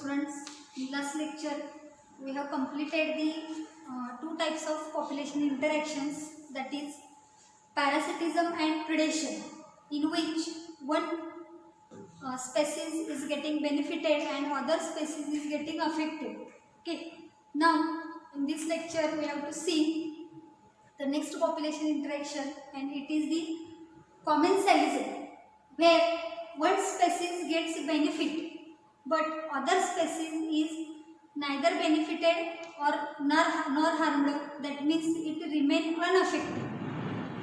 students, in last lecture we have completed the two types of population interactions, that is parasitism and predation, in which one species is getting benefited and other species is getting affected. Okay, now in this lecture we have to see the next population interaction, and it is the commensalism, where one species gets benefit but other species is neither benefited or nor harmed, that means it remain unaffected.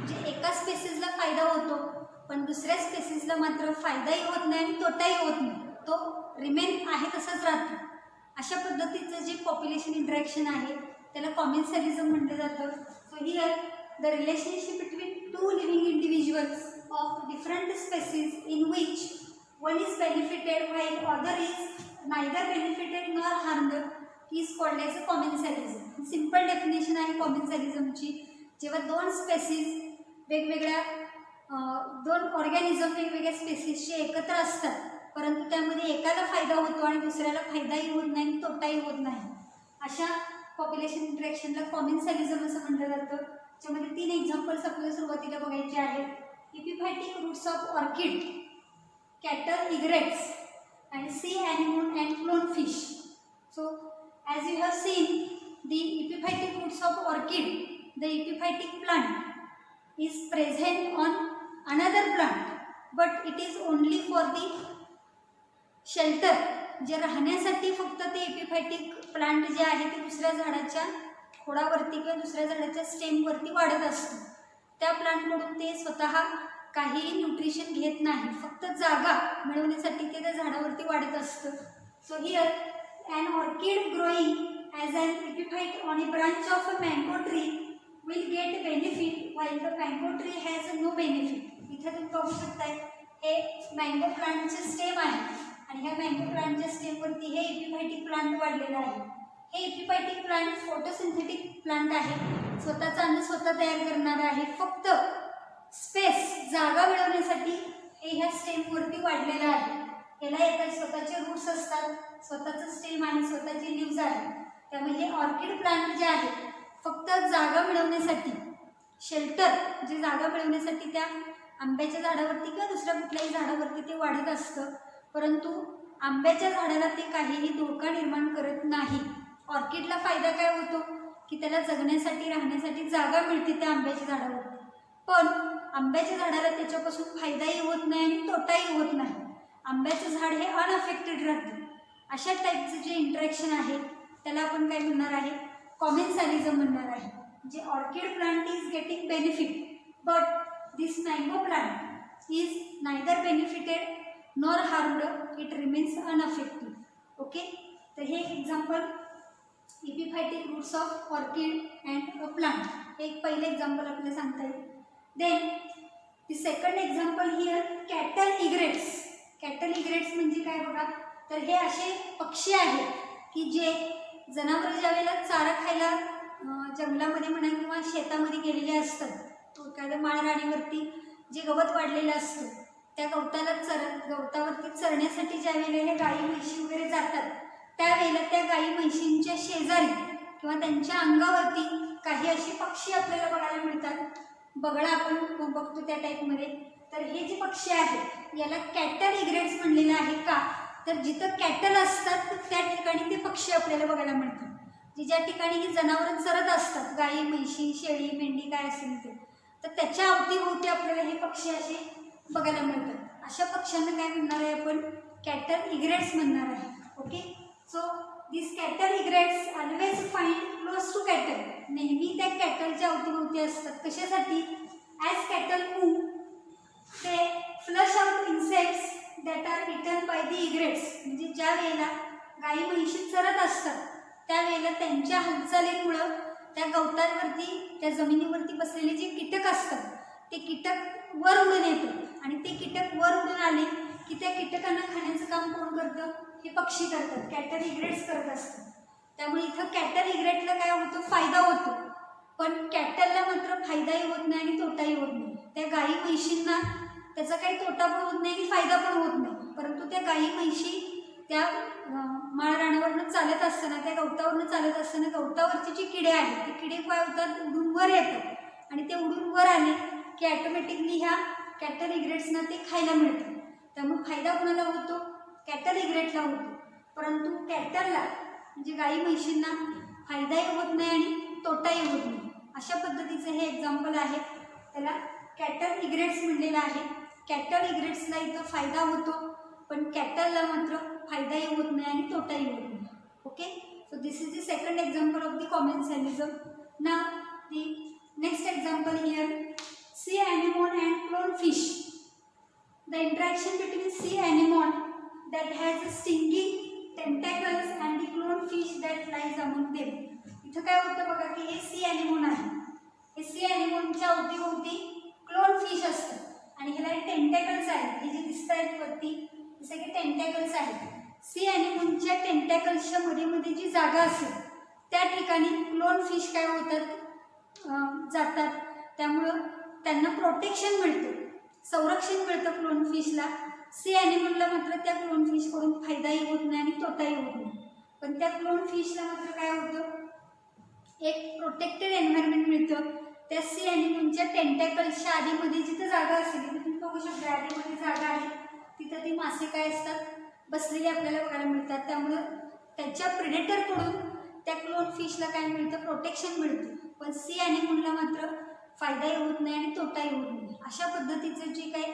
जे एका स्पेसिसला फायदा होतो पण दुसऱ्या स्पेसिसला मात्र फायदाही होत नाही आणि तोटाही होत नाही, तो रिमेन आहे तसाच राहतो. अशा पद्धतीचं जे पॉप्युलेशन इंटरॅक्शन आहे त्याला कॉमेन्सॅलिझम म्हटलं जातं. So here the relationship between two living individuals of different species in which one is benefited while other is neither benefited nor harmed is called as a commensalism. Simple definition आहे कॉमेन्सॅलिझमची. जेव्हा दोन species वेगवेगळ्या दोन organism वेगवेगळ्या स्पेसीजचे एकत्र असतात परंतु त्यामध्ये एकाला फायदा होतो आणि दुसऱ्याला फायदाही होत नाही आणि तोटाही होत नाही, अशा पॉप्युलेशन इंटरॅक्शनला कॉमेन्सॅलिझम असं म्हटलं जातं. त्याच्यामध्ये 3 एक्झाम्पल्स आपल्याला सुरुवातीला बघायचे आहेत. Epiphytic roots of orchid, cattle egrets, and sea anemone and clownfish. So, as you have seen, the epiphytic roots of orchid, the epiphytic plant is present on another plant, but it is only for the shelter. जे राहण्यासाठी फक्त ते एपिफायटिक plant जे आहे ते दुसऱ्या झाडाच्या खोडावरती किंवा दुसऱ्या झाडाच्या स्टेमवरती वाढत असतं. त्या प्लांटकडून ते स्वतः काहीही न्यूट्रिशन घेत नाही, फक्त जागा मिळवण्यासाठी ते त्या झाडावरती वाढत असतं. So here an orchid growing as an epiphyte on a branch of a mango tree will get benefit while the mango tree has no benefit. इथे तुम्ही बघू शकताय हे मँगो प्लांटचे स्टेम आहे आणि ह्या मँगो प्लांटच्या स्टेमवरती हे एपिफायटिक प्लांट वाढलेलं आहे. हे एपिफायटिक प्लांट फोटोसिंथेटिक प्लांट आहे, स्वतःचं अन्न स्वतः तयार करणार आहे, फक्त स्पेस जागा मिळवण्यासाठी हे ह्या स्टेमवरती वाढलेलं आहे. याला एका स्वतःचे रूट्स असतात, स्वतःचं स्टेम आणि स्वतःची लिव्ज आहे. त्यामुळे हे ऑर्किड प्लांट जे आहे फक्त जागा मिळवण्यासाठी, शेल्टर जे जागा मिळवण्यासाठी त्या आंब्याच्या झाडावरती किंवा दुसऱ्या कुठल्याही झाडावरती ते वाढत असतं, परंतु आंब्याच्या झाडाला ते काहीही धोका निर्माण करत नाही. ऑर्किडला फायदा काय होतो की त्याला जगण्यासाठी राहण्यासाठी जागा मिळते त्या आंब्याच्या झाडावरती, पण आंब्याच्या झाडाला त्याच्यापासून फायदाही होत नाही आणि तोटाही होत नाही. आंब्याचं झाड हे अनअफेक्टेड राहतं. अशा टाईपचं जे इंटरॅक्शन आहे त्याला आपण काय म्हणणार आहे, कॉमेन्सॅलिझम म्हणणार आहे. जे orchid plant is getting benefit but this mango plant is neither benefited nor harmed, it remains unaffected. Okay, तर हे example epiphytic roots of orchid and a plant, हे एक पहिले एक्झाम्पल आपल्याला सांगता येईल. Then the second example here cattle egrets. Cattle egrets म्हणजे काय बघा, तर हे असे पक्षी आहेत की जे जनावरं ज्या वेळेला चारा खायला जंगलामध्ये म्हणा किंवा शेतामध्ये गेलेले असतात, एखाद्या माळराणीवरती जे गवत वाढलेलं असतं त्या गवतावरती चरण्यासाठी ज्या वेळेला गाई म्हशी वगैरे जातात त्यावेळेला त्या गाई म्हशींच्या शेजारी किंवा त्यांच्या अंगावरती काही असे पक्षी आपल्याला बघायला मिळतात. बगळा आपण बघतो त्या टाईपमध्ये. तर हे जे पक्षी आहेत याला कॅटल इग्रेट्स म्हणलेलं आहे. का तर जिथं कॅटल असतात त्या ठिकाणी ते पक्षी आपल्याला बघायला मिळतात. ज्या ठिकाणी ही जनावरं चरत असतात, गाई म्हशी शेळी मेंढी काय असेल ते, तर त्याच्या अवतीभोवती आपल्याला हे पक्षी असे बघायला मिळतात. अशा पक्ष्यांना काय म्हणणार आहे आपण, कॅटल इग्रेट्स म्हणणार आहे. Okay, so this cattle egrets always find close to cattle. नेहमी त्या कॅटलच्या अवतीभोवती असतात. कशासाठी, as cattle move they flush out insects that are eaten by the egrets. म्हणजे ज्या वेळेला गाई म्हशी चरत असतात त्यावेळेला त्यांच्या हालचालीमुळं त्या गवतांवरती त्या जमिनीवरती बसलेले जे कीटक असतात ते कीटक वर उडून येतात आणि ते कीटक वर उडून आले की त्या कीटकांना खाण्याचं काम कोण करतं, हे पक्षी करतात, कॅटल इग्रेट्स करत असतात. त्यामुळे इथं कॅटल इग्रेटला काय होतं, फायदा होतो, पण कॅटलला मात्र फायदाही होत नाही आणि तोटाही होत नाही. त्या गाई म्हशींना त्याचा काही तोटा पण होत नाही आणि फायदा पण होत नाही, परंतु त्या गाई म्हशी त्या माळराणी चालत असताना, त्या गवतावरनं चालत असताना गवतावरचे जे किडे आहेत ते किडे काय होतात, उडून वर येतात आणि ते उडून वर आले की ॲटोमॅटिकली ह्या कॅटल इग्रेट्सना ते खायला मिळतं. त्यामुळे फायदा कोणाला होतो, कॅटल इग्रेटला होतो. परंतु कॅटलला म्हणजे गाई म्हशींना फायदाही होत नाही आणि तोटाही होत नाही. अशा पद्धतीचं हे एक्झाम्पल आहे. त्याला कॅटल इग्रेट्स म्हणलेलं आहे. कॅटल इग्रेट्सला इथं फायदा होतो पण कॅटलला मात्र फायदाही होत नाही आणि तोटाही होत नाही. Okay, so this is the second example of the commensalism. Now the next example here, sea anemone and clownfish. The interaction between sea anemone that has a stinging tentacles and the clownfish that lies among them. इथं काय होतं बघा की हे C ॲनिमोन आहे. हे C ॲनिमोनच्या अवतीभोवती क्लोनफिश असतं आणि ह्याला टेंटॅकल्स आहेत. हे जे दिसत आहेत वरती हे सगळे टेंटॅकल्स आहेत. सी ॲनिमोनच्या टेंटॅकल्सच्या मध्ये जी जागा असेल त्या ठिकाणी क्लोनफिश काय होतात, जातात. त्यामुळं त्यांना प्रोटेक्शन मिळतं, संरक्षण मिळतं क्लोनफिशला. सी ॲनिमलला मात्र त्या क्लोनफिशकडून फायदाही होत नाही आणि तोटाही होत नाही. पण त्या क्लोनफिशला मात्र काय होतं, एक प्रोटेक्टेड एन्व्हायरमेंट मिळतं. त्या सी ॲनिमलच्या टेंटॅकल्सच्या आधीमध्ये जिथं जागा असेल तिथे तुम्ही बघू शकता, आधीमध्ये जागा आहे तिथं ती मासे काय असतात, बसलेले आपल्याला बघायला मिळतात. त्यामुळं त्याच्या प्रेडेटरकडून त्या क्लोनफिशला काय मिळतं, प्रोटेक्शन मिळतं. पण सी ॲनिमलला मात्र फायदाही होत नाही आणि तोटाही होत नाही. अशा पद्धतीचं जे काही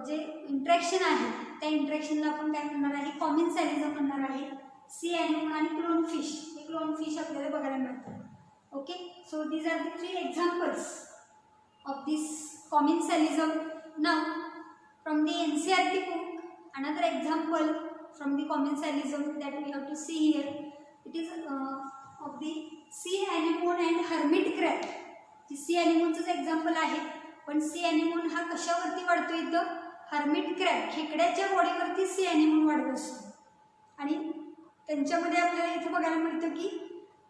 जे इंट्रॅक्शन आहे त्या इंट्रॅक्शनला आपण काय म्हणणार आहे, कॉमेन्सॅलिझम म्हणणार आहे. सी ॲनिमल आणि क्लोनफिश, हे क्लोनफिश आपल्याला बघायला मिळतात. Okay, so these are the 3 examples of this commensalism. Now from the NCERT book, another example from the commensalism that we have to see here, it is of the sea anemone and hermit crab. Sea ॲनिमोनचं example आहे. पण sea anemone हा कशावरती वाढतो, इथं hermit crab खेकड्याच्या बॉडीवरती sea anemone वाढत असतो. आणि त्यांच्यामध्ये आपल्याला इथं बघायला मिळतं की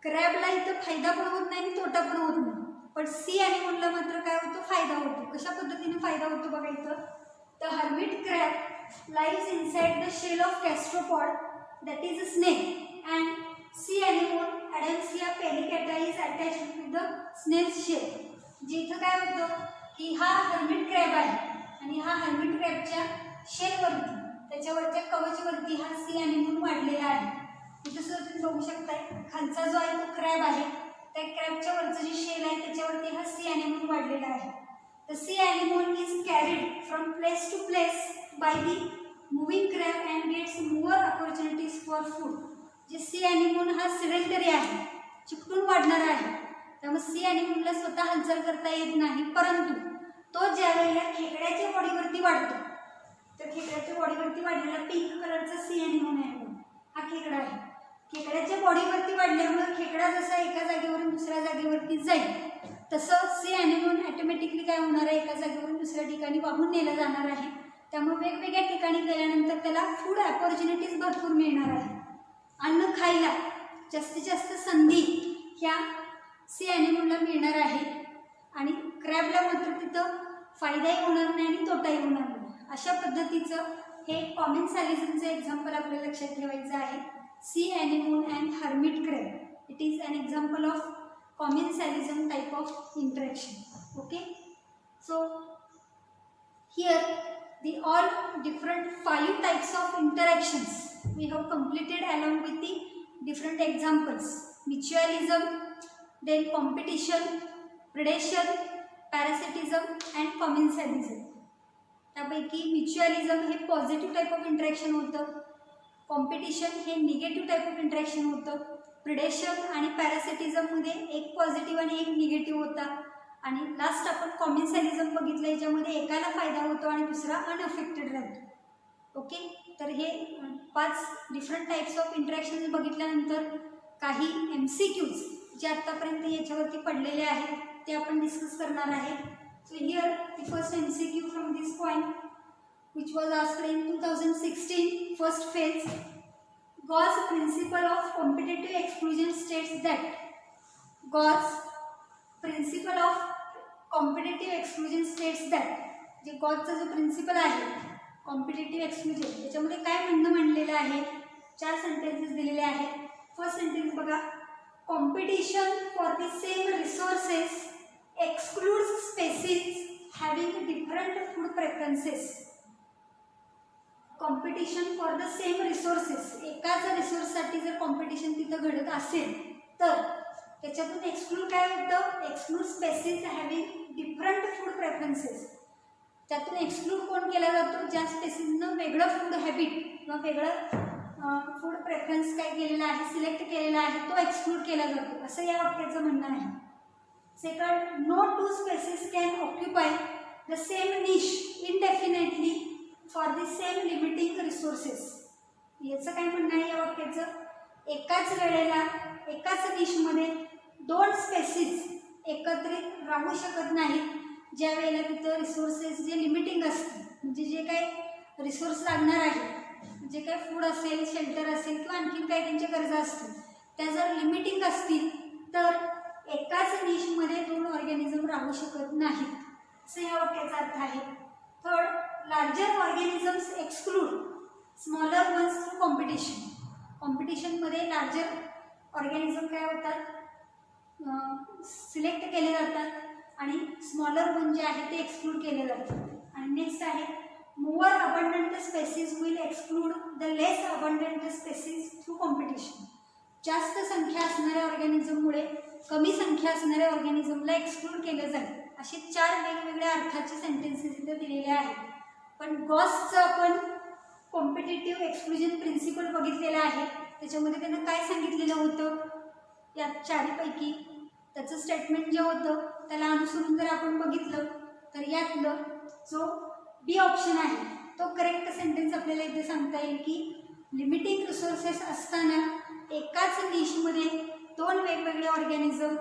क्रॅबला इथं फायदा पण होत नाही आणि तोटा पण होत नाही. पण सी ॲनिमोनला मात्र काय होतो, फायदा होतो. कशा पद्धतीने फायदा होतो बघा इथं, the hermit crab lives inside the shell of gastropod that is a snake and sea anemone Adamsia palliata is attached to the snail's shell. जिथं काय होतं की हा हर्मिट क्रॅब आहे आणि हा हर्मिट क्रॅबच्या शेलवरती, त्याच्यावरच्या कवचवरती हा सी ॲनिमोन वाढलेला आहे. इथं सुद्धा तुम्ही बघू शकताय, खालचा जो आहे तो क्रॅब आहे, त्या क्रॅबच्या वरचं जे शेल आहे त्याच्यावरती हा सी ॲनिमोन वाढलेला आहे. The sea anemone is carried from place to place by the moving crab and gets more opportunities for food. जे सी ॲनिमोन हा सिडेंटरी आहे, चिकटून वाढणारा आहे. त्यामुळे सी ॲनिमोनला स्वतः हालचाल करता येत नाही. परंतु तो ज्या वेळेला खेकड्याच्या बॉडीवरती वाढतो, तर खेकड्याच्या बॉडीवरती वाढलेला पिंक कलरचा सी ॲनिमोन आहे, हा खेकडा आहे. खेकड्याच्या बॉडीवरती वाढल्यामुळे खेकडा जसा एका जागेवरून दुसऱ्या जागेवरती जाईल तसं सी ॲनिमोन ॲटोमॅटिकली काय होणार आहे, एका जागेवरून दुसऱ्या ठिकाणी वाहून नेलं जाणार आहे. त्यामुळे वेगवेगळ्या ठिकाणी गेल्यानंतर त्याला फूड ऑपॉर्च्युनिटीज भरपूर मिळणार आहे. अन्न खायला जास्तीत जास्त संधी ह्या सी ॲनिमोनला मिळणार आहे आणि क्रॅबला मात्र तिथं फायदाही होणार नाही आणि तोटाही होणार नाही. अशा पद्धतीचं हे कॉमेन्सॅलिझमचं एक्झाम्पल आपल्याला लक्षात ठेवायचं आहे. Sea anemone and hermit crab, it is an example of commensalism type of interaction. Okay, so here the all different 5 types of interactions we have completed along with the different examples: mutualism, then competition, predation, parasitism and commensalism. त्यापैकी म्युच्युअलिझम हे positive type of interaction होतं, competition हे negative type of interaction होतं, predation आणि पॅरासिटिझममध्ये एक positive आणि एक negative होता आणि लास्ट आपण कॉमेन्सॅलिझम बघितलं, याच्यामध्ये एकाला फायदा होतो आणि दुसरा अनअफेक्टेड राहतो. ओके, तर हे 5 डिफरंट टाईप्स ऑफ इंटरॅक्शन बघितल्यानंतर काही MCQs जे आत्तापर्यंत याच्यावरती पडलेले आहेत ते आपण डिस्कस करणार आहे. So here the first MCQ from this point which was asked in 2016 first phase. Gauss principle of competitive exclusion states that Gauss principle of competitive exclusion states that जे गॉसचा जो प्रिन्सिपल आहे कॉम्पिटिटिव्ह एक्सक्लुजन, त्याच्यामध्ये काय म्हणणं मांडलेलं आहे 4 sentences दिलेले आहेत. फर्स्ट सेंटेन्स बघा, competition for the same resources excludes species having different food preferences. Competition for the same resources, एकाच रिसोर्ससाठी जर कॉम्पिटिशन तिथं घडत असेल तर त्याच्यातून एक्सक्लूड काय होतं, exclude species having different food preferences. त्यातून एक्सक्लूड कोण केला जातो, ज्या स्पेसीजनं वेगळं फूड हॅबिट किंवा वेगळं फूड प्रेफरन्स काय केलेला आहे, सिलेक्ट केलेला आहे, तो एक्सक्लूड केला जातो असं या वाक्याचं म्हणणं आहे. Second, no two species can occupy the same niche indefinitely for the same limiting resources. याचं काय म्हणणं आहे या वाक्याचं, एकाच वेळेला एकाच निशमध्ये 2 स्पेसीज एकत्रित राहू शकत नाहीत ज्या वेळेला तिथं रिसोर्सेस जे लिमिटिंग असते, म्हणजे जे काही रिसोर्स लागणार आहे, जे काही फूड असेल, शेल्टर असेल किंवा आणखीन काही त्यांच्या गरजा असतील, त्या जर लिमिटिंग असतील तर एकाच निशमध्ये 2 ऑर्गॅनिझम राहू शकत नाहीत असं या वाक्याचा अर्थ आहे. Third, larger organisms exclude smaller ones through competition. कॉम्पिटिशनमध्ये लार्जर ऑर्गॅनिझम काय होतात, सिलेक्ट केले जातात आणि स्मॉलर वन जे आहे ते एक्सक्लूड केले जातात. आणि नेक्स्ट आहे, more abundant species will exclude the less abundant species through competition. जास्त संख्या असणाऱ्या ऑर्गॅनिझममुळे कमी संख्या असणाऱ्या ऑर्गॅनिझमला एक्सक्लूड केलं जाईल. असे 4 वेगवेगळ्या अर्थाचे सेंटेन्सेस इथे दिलेले आहेत. पण गॉसचं आपण कॉम्पिटिटिव्ह एक्सक्लुजन प्रिन्सिपल बघितलेलं आहे. त्याच्यामध्ये त्यानं काय सांगितलेलं होतं या 4पैकी, त्याचं स्टेटमेंट जे होतं त्याला अनुसरून जर आपण बघितलं तर यातलं जो बी ऑप्शन आहे तो करेक्ट सेंटेन्स आपल्याला इथे सांगता येईल की लिमिटिंग रिसोर्सेस असताना एकाच निशमध्ये 2 वेगवेगळे ऑर्गॅनिझम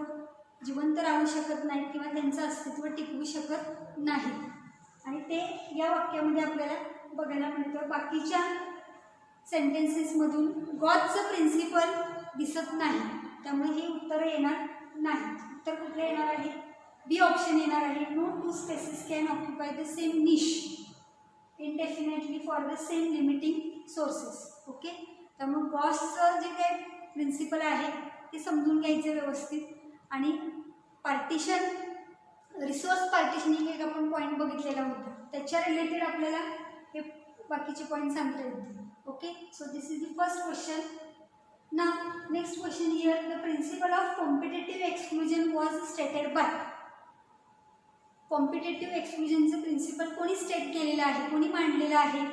जिवंत राहू शकत नाहीत किंवा त्यांचं अस्तित्व टिकवू शकत नाही. आणि ते या वाक्यामध्ये आपल्याला बघायला मिळतं. बाकीच्या सेंटेन्सेसमधून गॉसचं प्रिन्सिपल दिसत नाही, त्यामुळे ही उत्तरं येणार नाही. उत्तर कुठलं येणार आहे, बी ऑप्शन येणार आहे. No two species can occupy the same niche indefinitely for the same limiting sources. Okay, त्यामुळे गॉसचं जे काही प्रिन्सिपल आहे ते समजून घ्यायचं व्यवस्थित. आणि पार्टिशन, रिसोर्स पार्टिशनिंग एक आपण पॉईंट बघितलेला होता, त्याच्या रिलेटेड आपल्याला हे बाकीचे पॉईंट सांगता येतील. Okay, so this is the first question. Now, next question here, the principle of competitive exclusion was stated by. Competitive exclusion चे प्रिन्सिपल कोणी स्टेट केलेलं आहे, कोणी मांडलेलं आहे,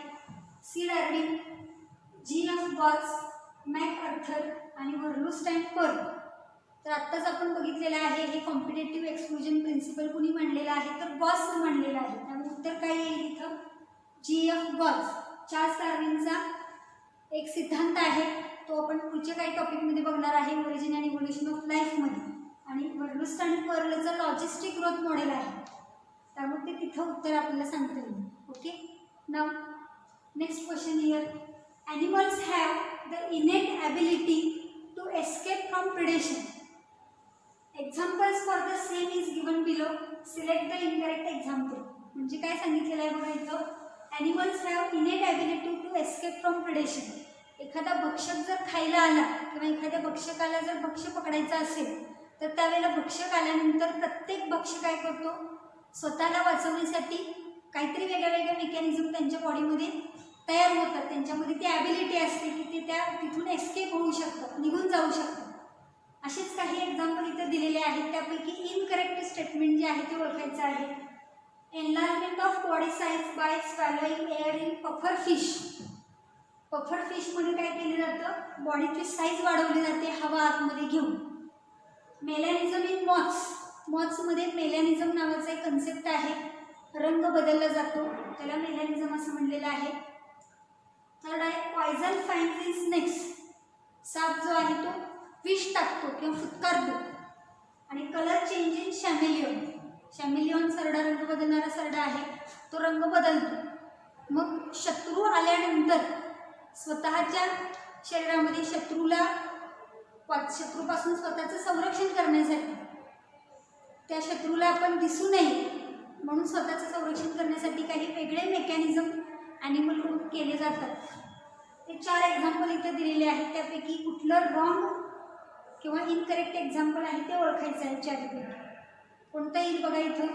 C Darwin, G F. Gause, MacArthur आणि वर्लस्टाईन पर्ल. तर आत्ताच आपण बघितलेलं आहे हे कॉम्पिटेटिव्ह एक्सक्लुजन प्रिन्सिपल कोणी मांडलेलं आहे, तर गॉसनं मांडलेलं आहे. त्यामुळे उत्तर काय येईल इथं, जी.एफ. गॉस. चार्ल्स डार्विनचा एक सिद्धांत आहे, तो आपण पुढच्या काही टॉपिकमध्ये बघणार आहे, ओरिजिन अँड इव्होल्युशन ऑफ लाईफमध्ये. आणि वर्लस्टाईन पर्लचं लॉजिस्टिक ग्रोथ मॉडेल आहे, त्यामुळे ते तिथं उत्तर आपल्याला सांगता येईल. Okay, now next question here, animals have the innate ability to escape from predation. Examples for the same is given below, select the incorrect example. म्हणजे काय सांगितलेलं आहे बघा इथं, animals have innate ability to escape from predation. एखादा भक्षक जर खायला आला किंवा एखाद्या भक्षकाला जर भक्ष्य पकडायचं असेल तर त्यावेळेला भक्षक आल्यानंतर प्रत्येक भक्षक काय करतो, स्वतःला वाचवण्यासाठी काहीतरी वेगळ्या वेगळ्या मेकॅनिझम त्यांच्या बॉडीमध्ये तयार होतात, त्यांच्यामध्ये ती ॲबिलिटी असते की ते त्या तिथून एस्केप होऊ शकतात, निघून जाऊ शकतात. असेच काही एक्झाम्पल इथं दिलेले आहेत. त्यापैकी इनकरेक्ट स्टेटमेंट जे आहे ते ओळखायचं आहे. Enlargement of body size by swallowing air in puffer fish. Puffer फिशमध्ये काय केलं जातं, बॉडीची साईज वाढवली जाते हवा आतमध्ये घेऊन. मेलॅनिझम इन मॉथ्स, मॉथ्समध्ये मेलॅनिझम नावाचा एक कन्सेप्ट आहे, रंग बदलला जातो, त्याला मेलॅनिझम असं म्हणलेलं आहे. थर्ड आहे पॉयझन फाइंड्स इन स्नेक्स. साप जो आहे तो विष टाकतो किंवा फुटकारतो. आणि कलर चेंज इन शॅमेलियन. शॅमेलियन सरडा, रंग बदलणारा सरडा आहे, तो रंग बदलतो. मग शत्रू आल्यानंतर स्वतःच्या शरीरामध्ये शत्रूपासून स्वतःचं संरक्षण करण्यासाठी, त्या शत्रूला आपण दिसू नये म्हणून स्वतःचं संरक्षण करण्यासाठी काही वेगळे मेकॅनिझम ॲनिमलकडून केले जातात. हे 4 एक्झाम्पल इथे दिलेले आहेत. त्यापैकी कुठलं रॉंग किंवा इनकरेक्ट एक्झाम्पल आहे ते ओळखायचं आहे 4 पैकी. कोणतं येईल बघा इथं.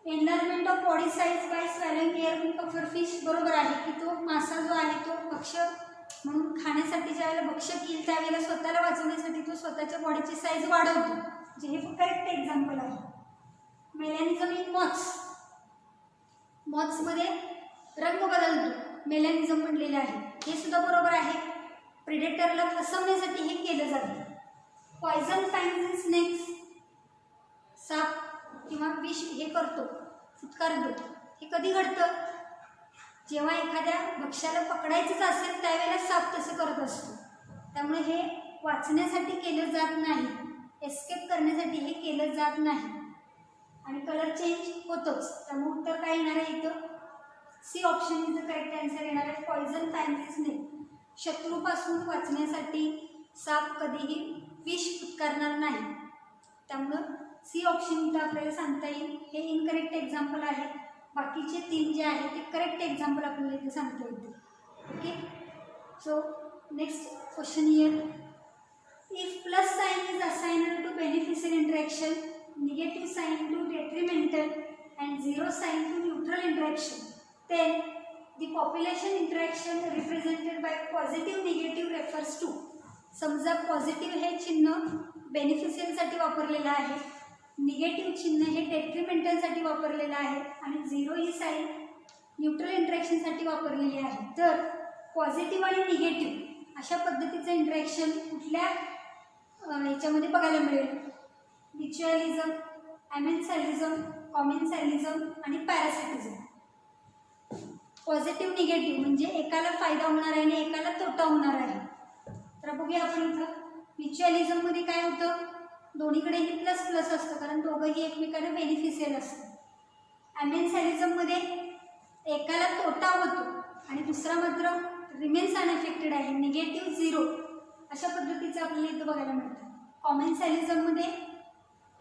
Enlargement of body size by swallowing air in puffer fish बरोबर आहे की तो मासा जो आहे तो भक्ष्य म्हणून खाण्यासाठी ज्यावेळेला भक्ष्य केल त्यावेळेला स्वतःला वाचवण्यासाठी तो स्वतःच्या बॉडीची साईज वाढवतो. म्हणजे हे करेक्ट एक्झाम्पल आहे. मेलॅनिझम इन मॉथ्स, मॉथ्समध्ये रंग बदलतो मेलॅनिझम म्हणलेलं आहे, हे सुद्धा बरोबर आहे. प्रेडेटरला फसवण्यासाठी हे केलं जातं. पॉयझन फँग्स इन स्नेक्स, साप किंवा विष हे करतो फुटकार देतो, हे कधी घडतं. जेव्हा एखाद्या भक्ष्याला पकडायचंच असेल त्यावेळेला साप तसं करत असतो. त्यामुळे हे वाचण्यासाठी केलं जात नाही, एस्केप करण्यासाठी हे केलं जात नाही. आणि कलर चेंज होतोच. त्यामुळे उत्तर काय येणार आहे इथं. C option is the correct answer येणार आहे. पॉयझन फँग्स इन स्नेक, शत्रूपासून वाचण्यासाठी साप कधीही विष फुटकारणार नाही. त्यामुळं सी ऑप्शन इथं आपल्याला सांगता येईल. हे इनकरेक्ट एक्झाम्पल आहे. बाकीचे 3 जे आहेत ते करेक्ट एक्झाम्पल आपल्याला इथे सांगता येतील. Okay, so next question here. If plus sign is assigned to beneficial interaction, negative sign to detrimental and zero sign to neutral interaction, then the population interaction represented by positive negative refers to. समजा positive हे चिन्ह बेनिफिशियलसाठी वापरलेलं आहे, negative चिन्ह हे डेट्रिमेंटलसाठी वापरलेलं आहे आणि झिरो ही साईन न्यूट्रल इंटरॅक्शनसाठी वापरलेली आहे. तर पॉझिटिव्ह आणि निगेटिव्ह अशा पद्धतीचं इंटरॅक्शन कुठल्या याच्यामध्ये बघायला मिळेल. म्युच्युअलिझम, ॲमेन्सॅलिझम, कॉमेन्सॅलिझम आणि पॅरासिटिझम. पॉझिटिव्ह निगेटिव्ह म्हणजे एकाला फायदा होणार आहे आणि एकाला तोटा होणार आहे. तर बघूया आपण इथं. म्युच्युअलिझममध्ये काय होतं, दोन्हीकडेही प्लस प्लस असतं कारण दोघंही एकमेकांना बेनिफिशियल असतं. ॲमेन्सॅलिझममध्ये एकाला तोटा होतो आणि दुसरा मात्र रिमेन्स अनअफेक्टेड आहे, निगेटिव्ह 0 अशा पद्धतीचं आपल्याला इथं बघायला मिळतं. कॉमेन्सॅलिझममध्ये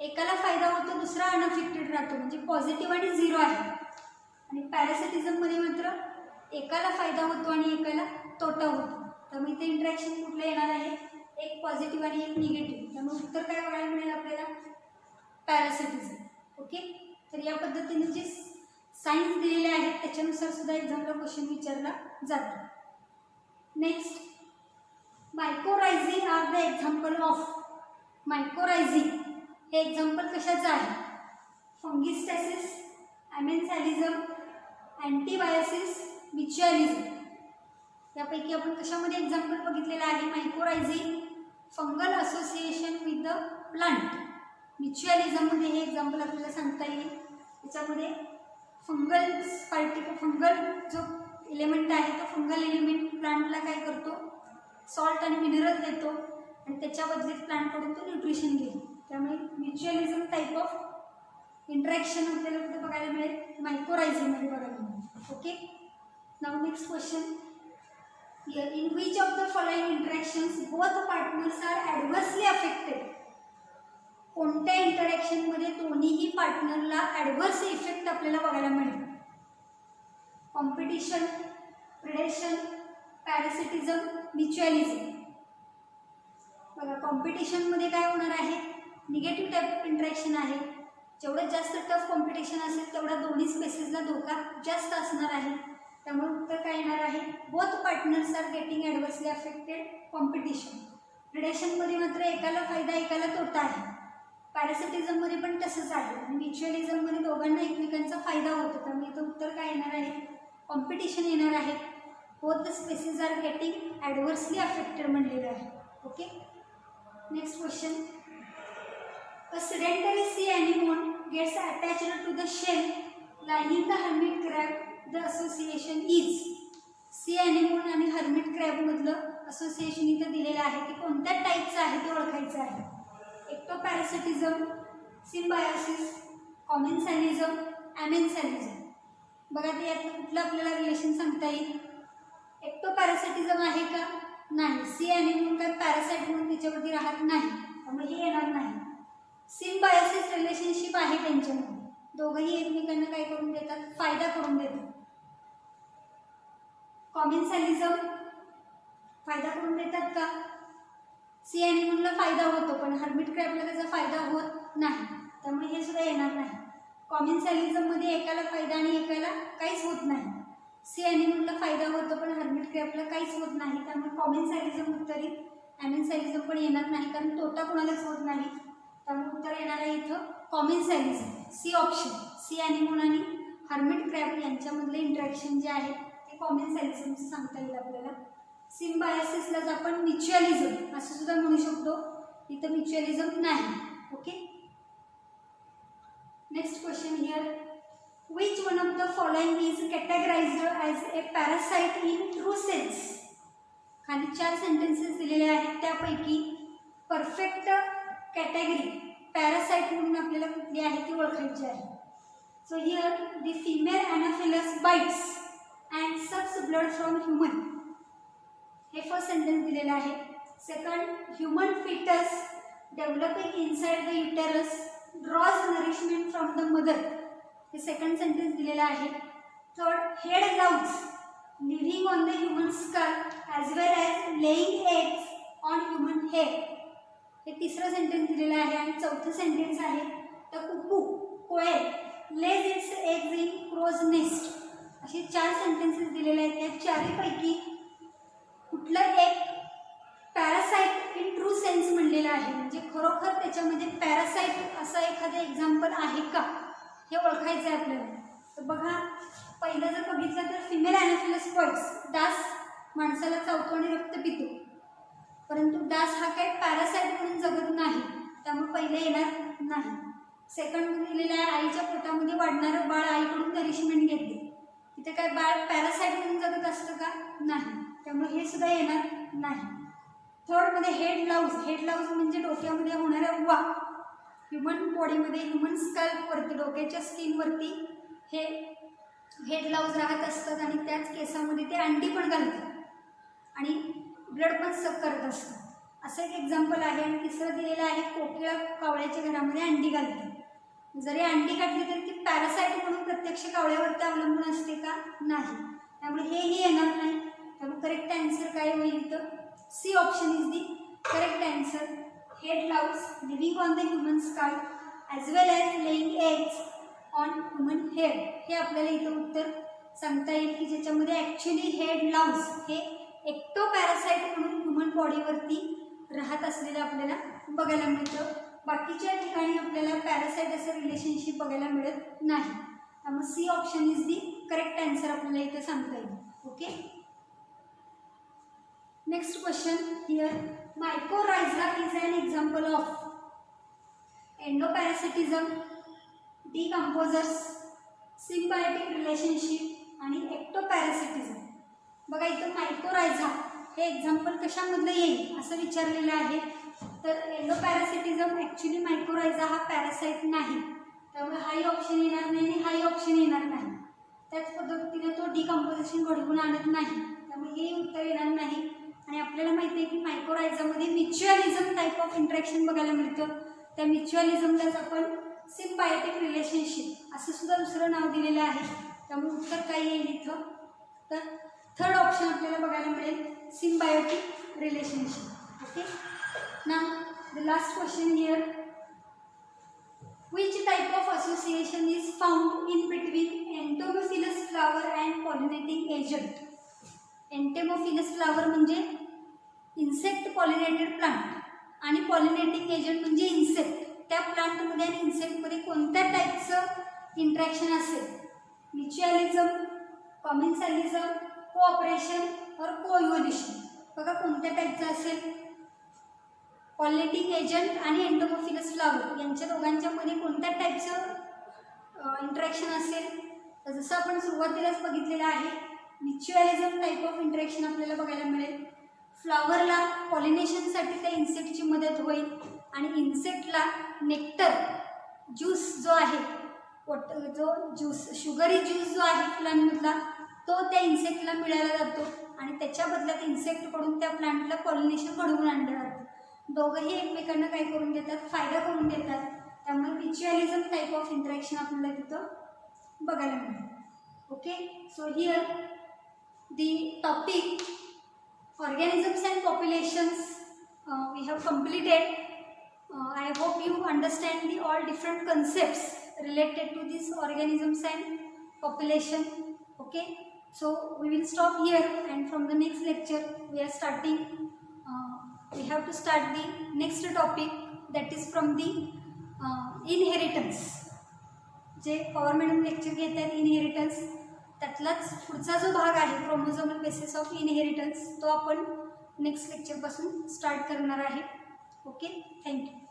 एकाला फायदा होतो दुसरा अनअफेक्टेड राहतो म्हणजे पॉझिटिव्ह आणि 0 आहे. आणि पॅरासिटिझममध्ये मात्र एकाला फायदा होतो आणि एकाला तोटा होतो. त्यामुळे इथे इंटरॅक्शन कुठलं येणार आहे, एक पॉझिटिव्ह आणि एक निगेटिव्ह. त्यामुळे उत्तर काय बघायला मिळेल आपल्याला, पॅरासिटिझम. ओके, तर या पद्धतीने जे सायन्स दिलेले आहेत त्याच्यानुसार सुद्धा एक्झामला क्वेश्चन विचारला जातो. Next, mycorrhizae are the example of. Mycorrhizae हे एक्झाम्पल कशाचं आहे, फंगिस्टॅसिस, ॲमेन्सॅलिझम, अँटीबायोसिस, म्युच्युअलिझम. यापैकी आपण कशामध्ये एक्झाम्पल बघितलेलं आहे, mycorrhizae fungal association with the plant. म्युच्युअलिझममध्ये हे एक्झाम्पल आपल्याला सांगता येईल. त्याच्यामध्ये फंगल जो एलिमेंट आहे तो फंगल एलिमेंट प्लांटला काय करतो, सॉल्ट आणि मिनरल देतो आणि त्याच्या बदल्यात प्लांटकडून तो न्यूट्रिशन घेतो. त्यामुळे म्युच्युअलिझम टाईप ऑफ इंटरॅक्शन आपल्याला कुठे बघायला मिळेल, मायकोरायझिंगमध्ये बघायला मिळेल. Okay, now next question. In which of the following interactions both partners are adversely affected? कोणत्या इंटरॅक्शनमध्ये दोन्हीही पार्टनरला ॲडव्हर्स इफेक्ट आपल्याला बघायला मिळेल. Competition, predation, parasitism, mutualism. बघा, कॉम्पिटिशनमध्ये काय होणार आहे, निगेटिव्ह टाईप ऑफ इंटरॅक्शन आहे. जेवढं जास्त टफ कॉम्पिटिशन असेल तेवढा दोन्ही स्पेसिसला धोका जास्त असणार आहे. त्यामुळे उत्तर काय येणार आहे, both partners are getting adversely affected competition. प्रिडेशनमध्ये मात्र एकाला फायदा एकाला तोटा आहे. पॅरासिटिझममध्ये पण तसंच आहे आणि म्युच्युअलिझममध्ये दोघांना एकमेकांचा फायदा होतो. त्यामुळे इथं उत्तर काय येणार आहे, कॉम्पिटिशन येणार आहे. Both the species are getting adversely affected म्हणलेलं आहे. Okay, next question. A sedentary sea anemone gets attached to the shell lining the hermit crab. The association is. Sea anemone आणि हर्मिट क्रॅबमधलं असोसिएशन इथं दिलेलं आहे की कोणत्या टाईपचं आहे ते ओळखायचं आहे. एक्टोपॅरासिटिझम, सिम्बायोसिस, कॉमेन्सॅलिझम, ॲमेन्सॅलिझम. बघा, ते यातलं कुठलं आपल्याला रिलेशन सांगता येईल. एक्टोपॅरासिटिझम आहे का, नाही. सी ॲनिमोन काय पॅरासाइट म्हणून त्याच्यावरती राहत नाही त्यामुळे हे येणार नाही. सिम्बायोसिस रिलेशनशिप आहे त्यांच्यामध्ये, दोघंही एकमेकांना काय करून देतात, फायदा करून देतात. कॉमेन्सॅलिझम फायदा करून देतात का? सी ॲनिमलला फायदा होतो पण हर्मिट क्रॅबला त्याचा फायदा होत नाही, त्यामुळे हे सुद्धा येणार नाही. कॉमेन्सॅलिझममध्ये एकाला फायदा आणि एकाला काहीच होत नाही. सी ॲनिमलला फायदा होतो पण हर्मिट क्रॅबला काहीच होत नाही, त्यामुळे कॉमेन्सॅलिझम उत्तरित. ॲमेन्सॅलिझम पण येणार नाही कारण तोटा कोणालाच होत नाही, त्यामुळे उत्तर येणार आहे इथं commensalism. C option. Sea animal आणि हर्मिट क्रॅब यांच्यामधले इंटरॅक्शन जे आहे ते कॉमेन्सॅलिझमचं सांगता येईल आपल्याला. सिम्बायोसिसलाच आपण म्युच्युअलिझम असं सुद्धा म्हणू शकतो, इथं म्युच्युअलिझम नाही. Okay. Next question here. Which one of the following is categorized as a parasite in true sense? खाली 4 सेंटेन्सेस दिलेले आहेत, त्यापैकी परफेक्ट कॅटेगरी पॅरासाइट म्हणून आपल्याला कुठली आहे ती ओळखायची आहे. So here the female anopheles bites and sucks blood from human. हे फर्स्ट सेंटेन्स दिलेलं आहे. Second, human foetus developing inside the uterus draws nourishment from the mother. हे सेकंड सेंटेन्स दिलेलं आहे. Third, head louse living on the human skull as well as laying eggs on human head. हे तिसरं sentence दिलेलं आहे. आणि चौथं sentence आहे, the cuckoo koel lays its eggs in crow's nest. असे 4 सेंटेन्सेस दिलेले आहेत. या चारीपैकी कुठलं एक पॅरासाइट इन ट्रू सेन्स म्हणलेलं आहे, म्हणजे खरोखर त्याच्यामध्ये पॅरासाइट असं एखादं एक्झाम्पल आहे का हे ओळखायचं आहे आपल्याला. तर बघा, पहिलं जर बघितलं तर फिमेल ॲनाफिलस बाइट्स, डास माणसाला चावतो आणि रक्त पितो, परंतु डास हा काही पॅरासाइट म्हणून जगत नाही, त्यामुळे पहिले येणार नाही. सेकंड दिलेलं आहे, आईच्या पोटामध्ये वाढणारं बाळ आईकडून नरिशमेंट घेते, तिथे काय बाळ पॅरासाइट म्हणून जगत असतं का? नाही, त्यामुळे हे सुद्धा येणार नाही. थर्डमध्ये हेड ग्लाउज. हेड ग्लाउज म्हणजे डोक्यामध्ये होणाऱ्या उवा. ह्युमन बॉडीमध्ये ह्युमन स्कल्पवरती डोक्याच्या स्किनवरती हे हेड ग्लाउज राहत असतात आणि त्याच केसामध्ये ते अंडी पण घालतात आणि ब्लड पण सक करत असतात. असं एक एक्झाम्पल आहे. आणि तिसरं दिलेलं आहे, कोकिळा कावळ्याच्या घरामध्ये अंडी घालते. जरी अंडी घातली तरी ती पॅरासाइट म्हणून प्रत्यक्ष कावळ्यावरती अवलंबून असते का? नाही, त्यामुळे हेही येणार नाही. त्यामुळे करेक्ट आन्सर काय होईल तर C option is the correct answer. Head louse living on the human skull as well as laying eggs on human head. हे आपल्याला इथं उत्तर सांगता येईल की ज्याच्यामध्ये ॲक्च्युली हेड ग्लाउज हे एक्टोपॅरासाइट म्हणून ह्युमन बॉडीवरती राहत असलेलं आपल्याला बघायला मिळतं. बाकीच्या ठिकाणी आपल्याला पॅरासाइट असं रिलेशनशिप बघायला मिळत नाही. त्यामुळे C option is the correct answer आपल्याला इथे सांगता येईल. Okay. Next question here. Mycorrhiza is an example of endoparasitism, decomposers, symbiotic relationship आणि एक्टोपॅरासिटिझम. बघा, इथं मायकोरायझा हे एक्झाम्पल कशामधलं येईल असं विचारलेलं आहे. तर एंडोपॅरासिटिझम ॲक्च्युली मायकोरायझा हा पॅरासाइट नाही, त्यामुळे हाही ऑप्शन येणार नाही आणि हाही ऑप्शन येणार नाही. त्याच पद्धतीने तो डिकम्पोजिशन घडवून आणत नाही, त्यामुळे हे उत्तर येणार नाही. आणि आपल्याला माहिती आहे की मायकोरायझामध्ये म्युच्युअलिझम टाईप ऑफ इंटरॅक्शन बघायला मिळतं. त्या म्युच्युअलिझमलाच आपण सिम्बायोटिक रिलेशनशिप असं सुद्धा दुसरं नाव दिलेलं आहे. त्यामुळे उत्तर काय येईल इथं तर थर्ड ऑप्शन आपल्याला बघायला मिळेल, symbiotic relationship. Okay. Now the last question here. Which type of association is found in between entomophilous flower and pollinating agent? Entomophilous flower म्हणजे इन्सेक्ट पॉलिनेटेड प्लांट आणि पॉलिनेटिंग एजंट म्हणजे इन्सेक्ट. त्या प्लांटमध्ये आणि इन्सेक्टमध्ये कोणत्या टाईपचं इंटरॅक्शन असेल? म्युच्युअलिझम, कॉमेन्सॅलिझम, कोऑपरेशन और कोइव्होल्युशन. बघा कोणत्या टाईपचं असेल? पॉलिनेटिंग एजंट आणि एंटोमोफिलस फ्लावर यांच्या दोघांच्यामध्ये कोणत्या टाईपचं इंटरॅक्शन असेल? तर जसं आपण सुरुवातीलाच बघितलेलं आहे, म्युच्युअलिझम टाईप ऑफ इंटरॅक्शन आपल्याला बघायला मिळेल. फ्लावरला पॉलिनेशनसाठी त्या इन्सेक्टची मदत होईल आणि इन्सेक्टला नेक्टर ज्यूस जो आहे, जो ज्यूस शुगरी ज्यूस जो आहे फुलांमधला तो त्या इन्सेक्टला मिळाला जातो आणि त्याच्या बदल्यात इन्सेक्टकडून त्या प्लांटला पॉलिनेशन घडवून आणलं जातं. दोघंही एकमेकांना काय करून देतात? फायदा करून देतात. त्यामुळे म्युच्युअलिझम टाईप ऑफ इंटरॅक्शन आपल्याला तिथं बघायला मिळतं. Okay. So here the topic organisms and populations we have completed. I hope you understand the all different concepts related to these organisms and population. Okay, so we will stop here, and from the next lecture we are starting. We have to start the next topic, that is from the inheritance. जे power madam lecture घेत आहेत inheritance, त्यातलाच पुढचा जो भाग आहे chromosomal basis of inheritance, तो आपण नेक्स्ट लेक्चरपासून स्टार्ट करणार आहे. Okay, thank you.